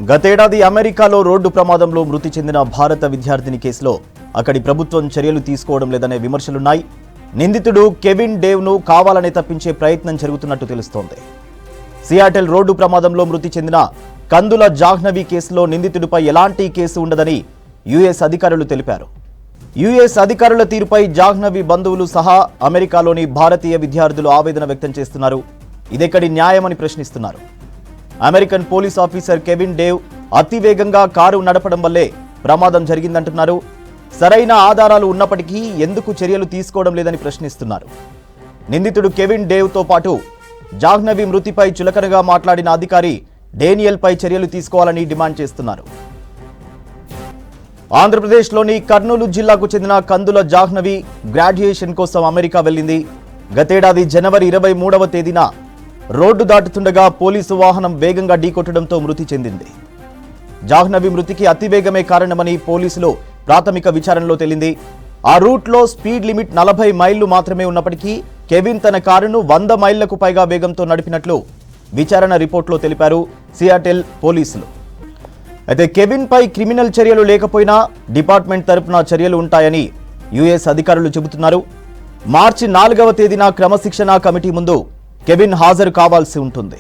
గతేడాది అమెరికాలో రోడ్డు ప్రమాదంలో మృతి చెందిన భారత విద్యార్థిని కేసులో అక్కడి ప్రభుత్వం చర్యలు తీసుకోవడం లేదనే విమర్శలున్నాయి. నిందితుడు కెవిన్ డేవ్ను కావాలనే తప్పించే ప్రయత్నం జరుగుతున్నట్టు తెలుస్తోంది. సియాటెల్ రోడ్డు ప్రమాదంలో మృతి చెందిన కందుల జాహ్నవి కేసులో నిందితుడిపై ఎలాంటి కేసు ఉండదని యుఎస్ అధికారులు తెలిపారు. యుఎస్ అధికారుల తీరుపై జాహ్నవి బంధువులు సహా అమెరికాలోని భారతీయ విద్యార్థులు ఆవేదన వ్యక్తం చేస్తున్నారు. ఇదెక్కడి న్యాయమని ప్రశ్నిస్తున్నారు. American police officer Kevin Dave అతివేగంగా కారు నడపడం వల్లే ప్రమాదం జరిగిందంటున్నారు. సరైన ఆధారాలు ఉన్నప్పటికీ ఎందుకు చర్యలు తీసుకోవడం లేదని ప్రశ్నిస్తున్నారు. నిందితుడు కెవిన్ డేవ్తో పాటు జాహ్నవి మృతిపై చులకనగా మాట్లాడిన అధికారి డేనియల్పై చర్యలు తీసుకోవాలని డిమాండ్ చేస్తున్నారు. ఆంధ్రప్రదేశ్లోని కర్నూలు జిల్లాకు చెందిన కందుల జాహ్నవి గ్రాడ్యుయేషన్ కోసం అమెరికా వెళ్లింది. గతేడాది జనవరి 23వ తేదీన రోడ్డు దాటుతుండగా పోలీసు వాహనం వేగంగా ఢీకొట్టడంతో మృతి చెందింది. జాహ్నవి మృతికి అతివేగమే కారణమని పోలీసులు ప్రాథమిక విచారణలో తేలింది. ఆ రూట్లో స్పీడ్ లిమిట్ 40 మైళ్లు మాత్రమే ఉన్నప్పటికీ కెవిన్ తన కారును 100 మైళ్లకు పైగా వేగంతో నడిపినట్లు విచారణ రిపోర్టులో తెలిపారు సియాటెల్ పోలీసులు. అయితే కెవిన్ పై క్రిమినల్ చర్యలు లేకపోయినా డిపార్ట్మెంట్ తరపున చర్యలు ఉంటాయని యుఎస్ అధికారులు చెబుతున్నారు. మార్చి 4వ తేదీన క్రమశిక్షణ కమిటీ ముందు కెవిన్ హాజరు కావాల్సి ఉంటుంది.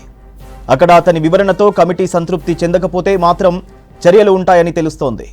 అక్కడ అతని వివరణతో కమిటీ సంతృప్తి చెందకపోతే మాత్రం చర్యలు ఉంటాయని తెలుస్తోంది.